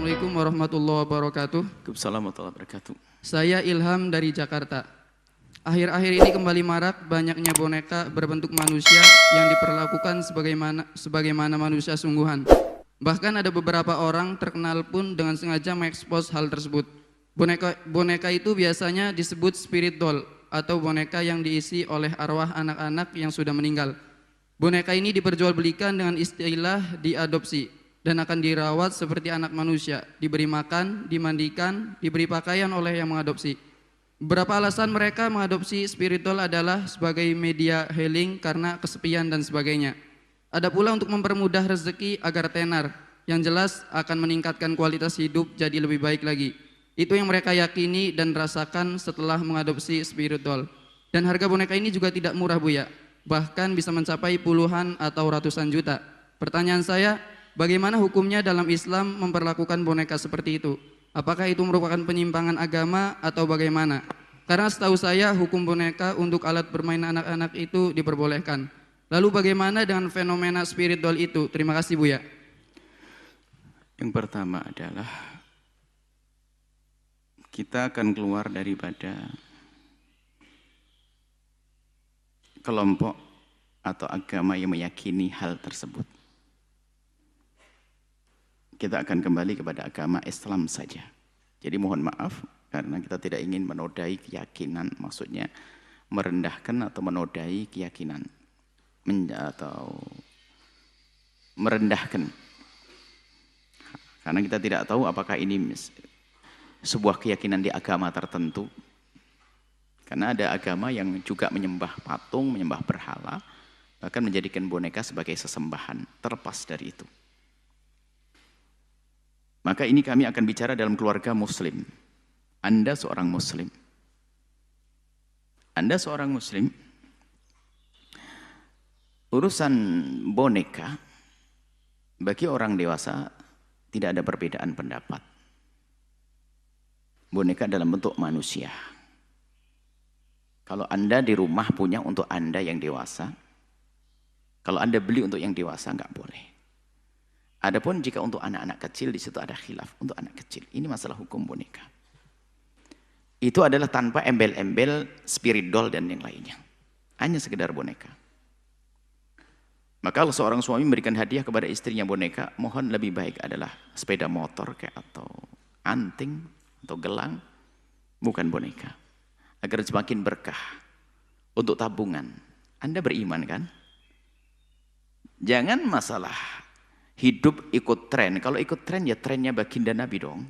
Assalamualaikum warahmatullahi wabarakatuh. Waalaikumsalam warahmatullahi wabarakatuh. Saya Ilham dari Jakarta. Akhir-akhir ini kembali marak banyaknya boneka berbentuk manusia yang diperlakukan sebagaimana manusia sungguhan. Bahkan ada beberapa orang terkenal pun dengan sengaja mengekspos hal tersebut. Boneka itu biasanya disebut spirit doll atau boneka yang diisi oleh arwah anak-anak yang sudah meninggal. Boneka ini diperjualbelikan dengan istilah diadopsi dan akan dirawat seperti anak manusia, diberi makan, dimandikan, diberi pakaian oleh yang mengadopsi. Beberapa alasan mereka mengadopsi spiritual adalah sebagai media healing karena kesepian dan sebagainya. Ada pula untuk mempermudah rezeki agar tenar, yang jelas akan meningkatkan kualitas hidup jadi lebih baik lagi. Itu yang mereka yakini dan rasakan setelah mengadopsi spiritual. Dan harga boneka ini juga tidak murah, Buya, bahkan bisa mencapai puluhan atau ratusan juta. Pertanyaan saya, bagaimana hukumnya dalam Islam memperlakukan boneka seperti itu? Apakah itu merupakan penyimpangan agama atau bagaimana? Karena setahu saya hukum boneka untuk alat bermain anak-anak itu diperbolehkan. Lalu bagaimana dengan fenomena spirit doll itu? Terima kasih, Buya. Yang pertama adalah kita akan keluar daripada kelompok atau agama yang meyakini hal tersebut. Kita akan kembali kepada agama Islam saja. Jadi mohon maaf karena kita tidak ingin menodai keyakinan, maksudnya merendahkan atau menodai keyakinan atau merendahkan. Karena kita tidak tahu apakah ini sebuah keyakinan di agama tertentu. Karena ada agama yang juga menyembah patung, menyembah berhala, bahkan menjadikan boneka sebagai sesembahan. Terlepas dari itu. Maka ini kami akan bicara dalam keluarga muslim. Anda seorang muslim. Anda seorang muslim. Urusan boneka, bagi orang dewasa tidak ada perbedaan pendapat. Boneka dalam bentuk manusia. Kalau Anda di rumah punya untuk Anda yang dewasa, kalau Anda beli untuk yang dewasa nggak boleh. Adapun jika untuk anak-anak kecil, di situ ada khilaf untuk anak kecil. Ini masalah hukum boneka. Itu adalah tanpa embel-embel spirit doll dan yang lainnya. Hanya sekedar boneka. Maka kalau seorang suami memberikan hadiah kepada istrinya boneka, mohon lebih baik adalah sepeda motor kayak atau anting atau gelang, bukan boneka. Agar semakin berkah untuk tabungan. Anda beriman kan? Jangan masalah hidup ikut tren. Kalau ikut tren ya trennya baginda Nabi dong.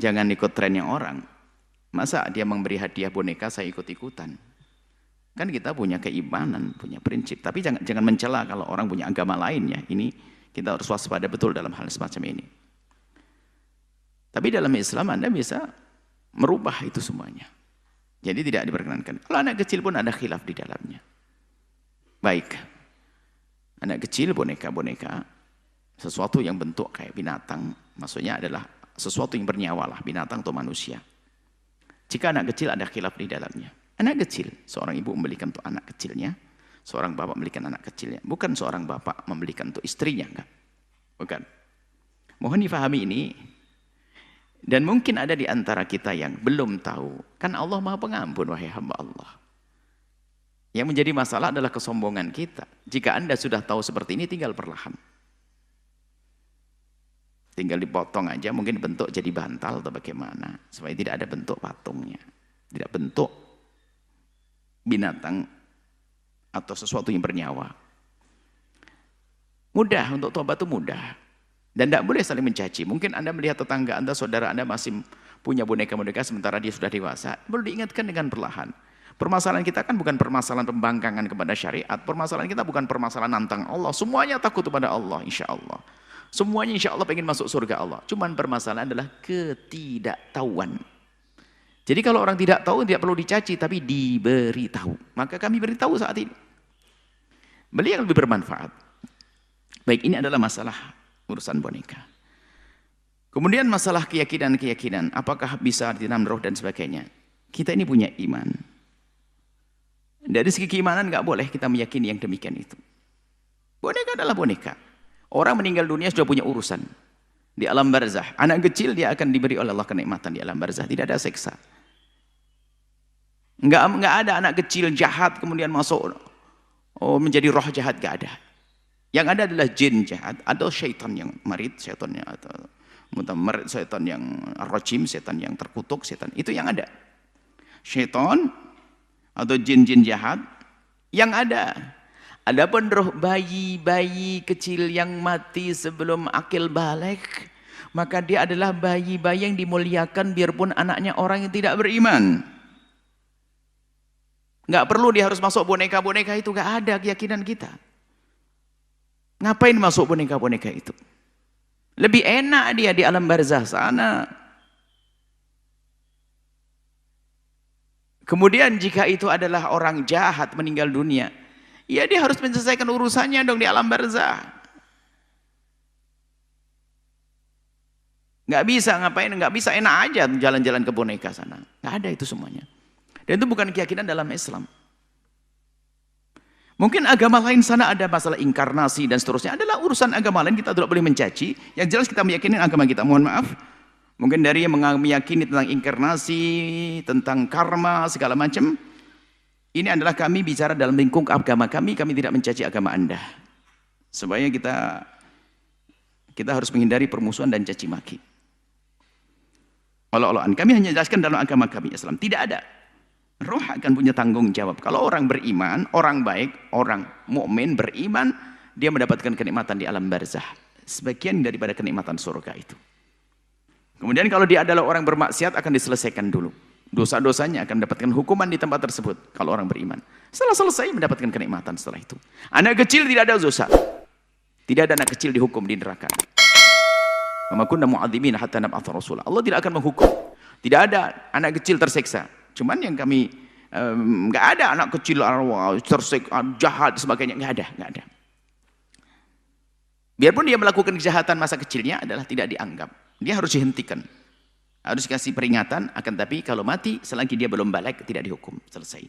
Jangan ikut trennya orang. Masa dia memberi hadiah boneka saya ikut-ikutan? Kan kita punya keimanan, punya prinsip. Tapi jangan mencela kalau orang punya agama lain ya. Ini kita harus waspada betul dalam hal semacam ini. Tapi dalam Islam Anda bisa merubah itu semuanya. Jadi tidak diperkenankan. Kalau anak kecil pun ada khilaf di dalamnya. Baik. Anak kecil boneka-boneka, sesuatu yang bentuk kayak binatang, maksudnya adalah sesuatu yang bernyawa lah, binatang atau manusia. Jika anak kecil ada khilaf di dalamnya. Anak kecil, seorang ibu membelikan untuk anak kecilnya, seorang bapak membelikan anak kecilnya. Bukan seorang bapak membelikan untuk istrinya, enggak. Bukan. Mohon difahami ini. Dan mungkin ada di antara kita yang belum tahu. Kan Allah Maha Pengampun, wahai hamba Allah. Yang menjadi masalah adalah kesombongan kita. Jika Anda sudah tahu seperti ini, tinggal perlahan. Tinggal dipotong aja, mungkin bentuk jadi bantal atau bagaimana. Supaya tidak ada bentuk patungnya. Tidak bentuk binatang atau sesuatu yang bernyawa. Mudah, untuk tobat itu mudah. Dan tidak boleh saling mencaci. Mungkin Anda melihat tetangga Anda, saudara Anda masih punya boneka-boneka sementara dia sudah dewasa. Perlu diingatkan dengan perlahan. Permasalahan kita kan bukan permasalahan pembangkangan kepada syariat. Permasalahan kita bukan permasalahan nantang Allah. Semuanya takut kepada Allah, insya Allah. Semuanya insya Allah pengen masuk surga Allah. Cuman permasalahan adalah ketidaktahuan. Jadi kalau orang tidak tahu tidak perlu dicaci, tapi diberitahu. Maka kami beritahu saat ini. Beli yang lebih bermanfaat. Baik, ini adalah masalah urusan boneka. Kemudian masalah keyakinan-keyakinan. Apakah bisa ditanam roh dan sebagainya. Kita ini punya iman. Dari segi keimanan nggak boleh kita meyakini yang demikian itu. Boneka adalah boneka. Orang meninggal dunia sudah punya urusan. di alam barzah. Anak kecil dia akan diberi oleh Allah kenikmatan di alam barzah, tidak ada seksa. Enggak ada anak kecil jahat kemudian masuk menjadi roh jahat, enggak ada. Yang ada adalah jin jahat atau syaitan yang marid, syaitannya atau mutamarrid, syaitan yang rajim, syaitan yang terkutuk, syaitan itu yang ada. Syaitan atau jin-jin jahat yang ada. Adapun roh bayi-bayi kecil yang mati sebelum akil balik, maka dia adalah bayi-bayi yang dimuliakan biarpun anaknya orang yang tidak beriman. Nggak perlu dia harus masuk boneka-boneka itu, nggak ada keyakinan kita. Ngapain masuk boneka-boneka itu? Lebih enak dia di alam barzah sana. Kemudian jika itu adalah orang jahat meninggal dunia, ya dia harus menyelesaikan urusannya dong di alam barzah. Nggak bisa ngapain, nggak bisa enak aja jalan-jalan ke boneka sana. Nggak ada itu semuanya. Dan itu bukan keyakinan dalam Islam. Mungkin agama lain sana ada masalah inkarnasi dan seterusnya. Adalah urusan agama lain, kita tidak boleh mencaci. Yang jelas kita meyakini agama kita. Mohon maaf. Mungkin dari yang meyakini tentang inkarnasi, tentang karma, segala macam. Ini adalah kami bicara dalam lingkup agama kami tidak mencaci agama Anda. Supaya kita harus menghindari permusuhan dan caci maki. Olok-olokan. Kami hanya jelaskan dalam agama kami Islam. Tidak ada. Roh akan punya tanggung jawab. Kalau orang beriman, orang baik, orang mukmin beriman, dia mendapatkan kenikmatan di alam barzah. Sebagian daripada kenikmatan surga itu. Kemudian kalau dia adalah orang bermaksiat akan diselesaikan dulu. Dosa-dosanya akan mendapatkan hukuman di tempat tersebut kalau orang beriman. Setelah selesai mendapatkan kenikmatan setelah itu. Anak kecil tidak ada dosa. Tidak ada anak kecil dihukum di neraka. Wa ma kunna mu'adzimin hatta nab'atha rasula. Allah tidak akan menghukum. Tidak ada anak kecil tersiksa. Cuman yang kami nggak ada anak kecil tersiksa jahat sebagainya, nggak ada. Biarpun dia melakukan kejahatan masa kecilnya adalah tidak dianggap. Dia harus dihentikan. Harus dikasih peringatan, akan tapi kalau mati selagi dia belum balik tidak dihukum, selesai.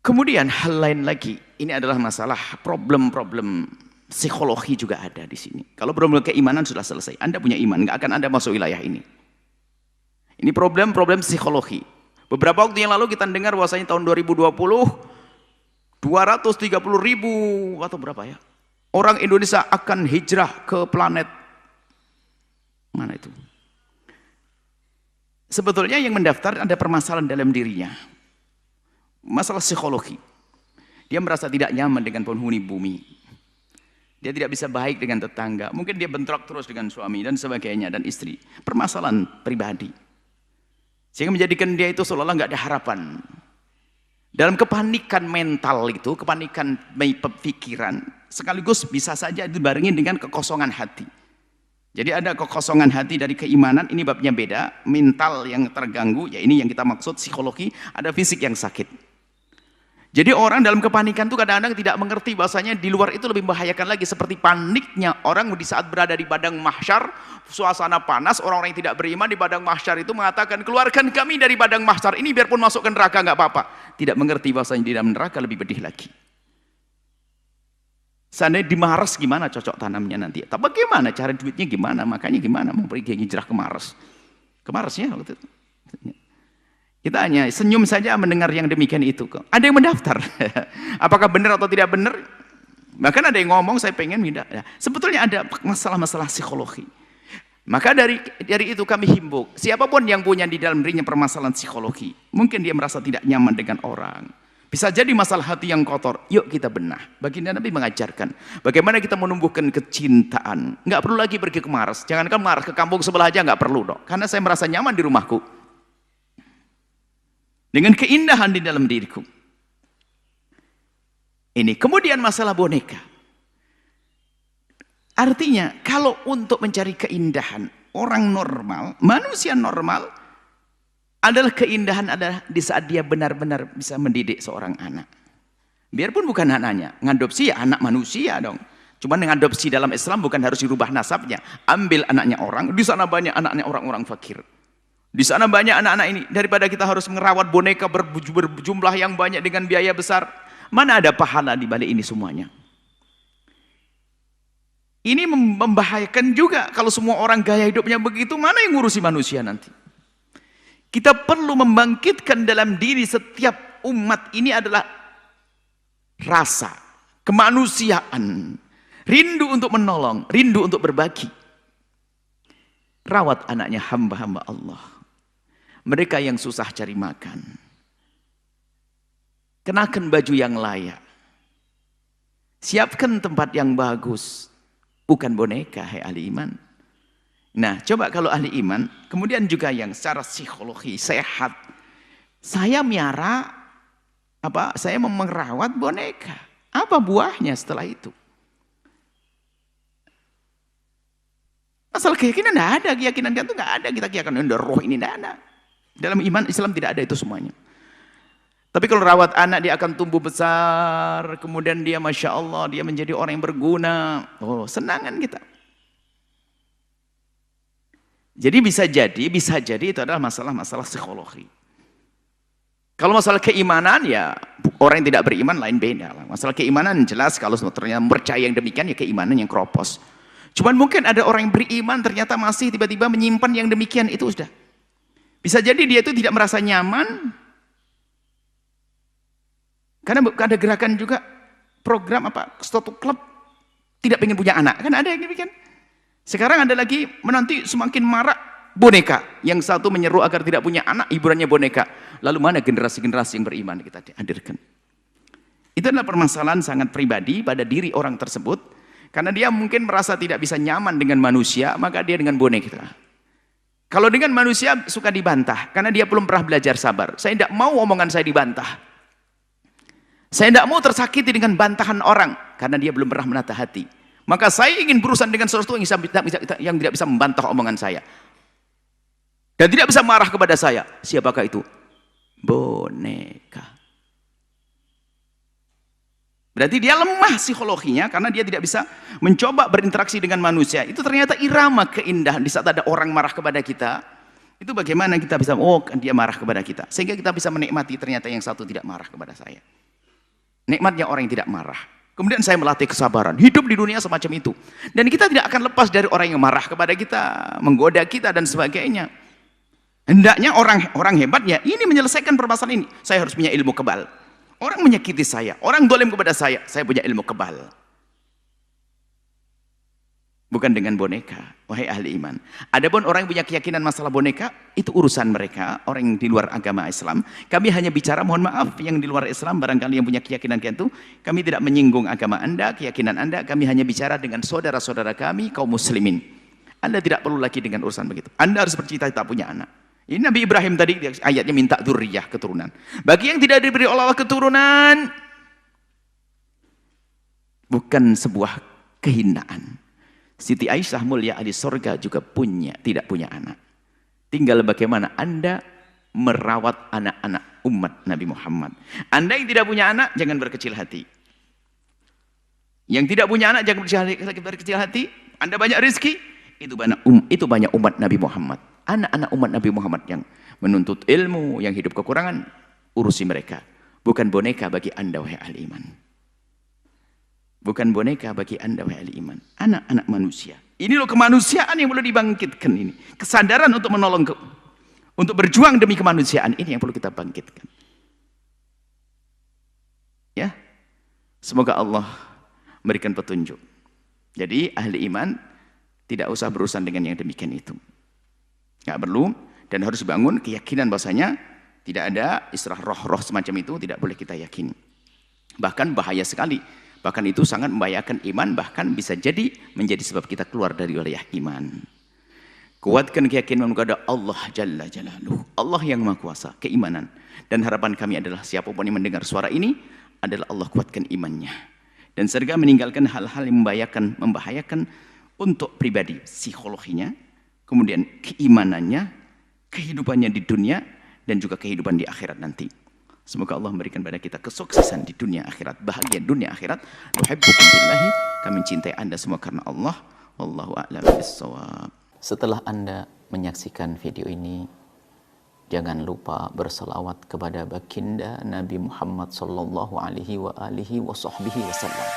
Kemudian hal lain lagi, ini adalah masalah problem-problem psikologi juga ada di sini. Kalau problem keimanan sudah selesai, Anda punya iman, nggak akan Anda masuk wilayah ini. Ini problem-problem psikologi. Beberapa waktu yang lalu kita dengar bahwasanya tahun 2020 230.000 atau berapa ya? Orang Indonesia akan hijrah ke planet mana itu? Sebetulnya yang mendaftar ada permasalahan dalam dirinya. Masalah psikologi. Dia merasa tidak nyaman dengan penghuni bumi. Dia tidak bisa baik dengan tetangga. Mungkin dia bentrok terus dengan suami dan sebagainya dan istri. Permasalahan pribadi. Sehingga menjadikan dia itu seolah-olah nggak ada harapan. Dalam kepanikan mental itu, kepanikan pikiran, sekaligus bisa saja dibarengin dengan kekosongan hati. Jadi ada kekosongan hati dari keimanan, ini babnya beda. Mental yang terganggu, ya ini yang kita maksud psikologi, ada fisik yang sakit. Jadi orang dalam kepanikan itu kadang-kadang tidak mengerti bahasanya di luar itu lebih membahayakan lagi. Seperti paniknya orang di saat berada di padang mahsyar, suasana panas, orang-orang yang tidak beriman di padang mahsyar itu mengatakan, keluarkan kami dari padang mahsyar ini biarpun masuk ke neraka nggak apa-apa. Tidak mengerti bahasanya di dalam neraka lebih pedih lagi. Seandainya di Mars gimana cocok tanamnya nanti? Tapi bagaimana cara duitnya gimana? Makanya gimana mau pergi hijrah ke Mars? Ke Marsnya waktu itu. Kita hanya senyum saja mendengar yang demikian itu. Ada yang mendaftar. Apakah benar atau tidak benar? Bahkan ada yang ngomong saya pengen pindah. Sebetulnya ada masalah-masalah psikologi. Maka dari itu kami himbau, siapapun yang punya di dalam dirinya permasalahan psikologi, mungkin dia merasa tidak nyaman dengan orang. Bisa jadi masalah hati yang kotor. Yuk kita benah. Baginda Nabi mengajarkan bagaimana kita menumbuhkan kecintaan. Nggak perlu lagi pergi ke Mars. Jangankan Mars, ke kampung sebelah aja nggak perlu dong. Karena saya merasa nyaman di rumahku. Dengan keindahan di dalam diriku. Ini kemudian masalah boneka. Artinya kalau untuk mencari keindahan orang normal, manusia normal adalah keindahan adalah di saat dia benar-benar bisa mendidik seorang anak. Biarpun bukan anaknya, ngadopsi ya anak manusia dong. Cuma ngadopsi dalam Islam bukan harus dirubah nasabnya. Ambil anaknya orang, di sana banyak anaknya orang-orang fakir. Di sana banyak anak-anak ini, daripada kita harus merawat boneka berjumlah yang banyak dengan biaya besar, mana ada pahala di balik ini semuanya? Ini membahayakan juga kalau semua orang gaya hidupnya begitu, mana yang ngurusi manusia nanti? Kita perlu membangkitkan dalam diri setiap umat ini adalah rasa kemanusiaan, rindu untuk menolong, rindu untuk berbagi. Rawat anaknya hamba-hamba Allah, mereka yang susah cari makan, kenakan baju yang layak, siapkan tempat yang bagus. Bukan boneka, hai ahli iman. Nah, coba kalau ahli iman, kemudian juga yang secara psikologi sehat, saya miara saya merawat boneka. Apa buahnya setelah itu? Masalah keyakinan tidak ada, keyakinan itu nggak ada. Kita keyakinan roh ini tidak ada. Dalam iman Islam tidak ada itu semuanya. Tapi kalau rawat anak, dia akan tumbuh besar, kemudian dia Masya Allah, dia menjadi orang yang berguna. Oh, senangan kita. Jadi bisa jadi itu adalah masalah-masalah psikologi. Kalau masalah keimanan, ya orang yang tidak beriman lain beda. Masalah keimanan jelas, kalau ternyata percaya yang demikian, ya keimanan yang kropos. Cuman mungkin ada orang yang beriman, ternyata masih tiba-tiba menyimpan yang demikian, itu sudah. Bisa jadi dia itu tidak merasa nyaman, karena ada gerakan juga program suatu klub tidak pengen punya anak, kan ada yang demikian. Sekarang ada lagi menanti semakin marak boneka. Yang satu menyeru agar tidak punya anak, hiburannya boneka. Lalu mana generasi-generasi yang beriman kita hadirkan? Itu adalah permasalahan sangat pribadi pada diri orang tersebut, karena dia mungkin merasa tidak bisa nyaman dengan manusia, maka dia dengan boneka. Kalau dengan manusia suka dibantah, karena dia belum pernah belajar sabar. Saya tidak mau omongan saya dibantah. Saya tidak mau tersakiti dengan bantahan orang, karena dia belum pernah menata hati. Maka saya ingin berurusan dengan sesuatu yang tidak bisa membantah omongan saya. Dan tidak bisa marah kepada saya. Siapakah itu? Boneka. Berarti dia lemah psikologinya, karena dia tidak bisa mencoba berinteraksi dengan manusia. Itu ternyata irama keindahan. Di saat ada orang marah kepada kita, itu bagaimana kita bisa, oh dia marah kepada kita. Sehingga kita bisa menikmati ternyata yang satu tidak marah kepada saya. Nikmatnya orang yang tidak marah. Kemudian saya melatih kesabaran. Hidup di dunia semacam itu. Dan kita tidak akan lepas dari orang yang marah kepada kita, menggoda kita dan sebagainya. Hendaknya orang hebatnya ini menyelesaikan permasalahan ini. Saya harus punya ilmu kebal. Orang menyakiti saya, orang dolim kepada saya punya ilmu kebal. Bukan dengan boneka, wahai ahli iman. Adapun orang yang punya keyakinan masalah boneka, itu urusan mereka, orang yang di luar agama Islam. Kami hanya bicara, mohon maaf, yang di luar Islam, barangkali yang punya keyakinan itu, kami tidak menyinggung agama Anda, keyakinan Anda, kami hanya bicara dengan saudara-saudara kami, kaum muslimin. Anda tidak perlu lagi dengan urusan begitu. Anda harus bercita-cita punya anak. Ini Nabi Ibrahim tadi, ayatnya minta dzurriyyah, keturunan. Bagi yang tidak diberi oleh Allah keturunan, bukan sebuah kehinaan. Siti Aisyah mulia ahli surga juga tidak punya anak. Tinggal bagaimana Anda merawat anak-anak umat Nabi Muhammad. Anda yang tidak punya anak, jangan berkecil hati. Yang tidak punya anak, jangan berkecil hati. Anda banyak rezeki, itu banyak umat Nabi Muhammad. Anak-anak umat Nabi Muhammad yang menuntut ilmu, yang hidup kekurangan, urusi mereka. Bukan boneka bagi Anda, wahai ahli iman. Bukan boneka bagi Anda, wahai ahli iman. Anak-anak manusia. Ini loh kemanusiaan yang perlu dibangkitkan ini. Kesadaran untuk menolong, untuk berjuang demi kemanusiaan ini yang perlu kita bangkitkan. Ya, semoga Allah memberikan petunjuk. Jadi ahli iman tidak usah berurusan dengan yang demikian itu. Nggak perlu, dan harus bangun keyakinan bahasanya tidak ada istilah roh-roh semacam itu, tidak boleh kita yakini. Bahkan bahaya sekali. Bahkan itu sangat membahayakan iman, bahkan bisa jadi menjadi sebab kita keluar dari wilayah iman. Kuatkan keyakinan kepada Allah Jalla Jalaluhu, Allah yang Maha Kuasa, keimanan. Dan harapan kami adalah siapapun yang mendengar suara ini adalah Allah kuatkan imannya. Dan segera meninggalkan hal-hal yang membahayakan untuk pribadi, psikologinya, kemudian keimanannya, kehidupannya di dunia, dan juga kehidupan di akhirat nanti. Semoga Allah memberikan pada kita kesuksesan di dunia akhirat, bahagia dunia akhirat. Nuhibbukum billahi, kami cintai Anda semua karena Allah. Wallahu a'lam bissawab. Setelah Anda menyaksikan video ini, jangan lupa berselawat kepada baginda Nabi Muhammad sallallahu alaihi wa alihi wa sahbihi wasallam.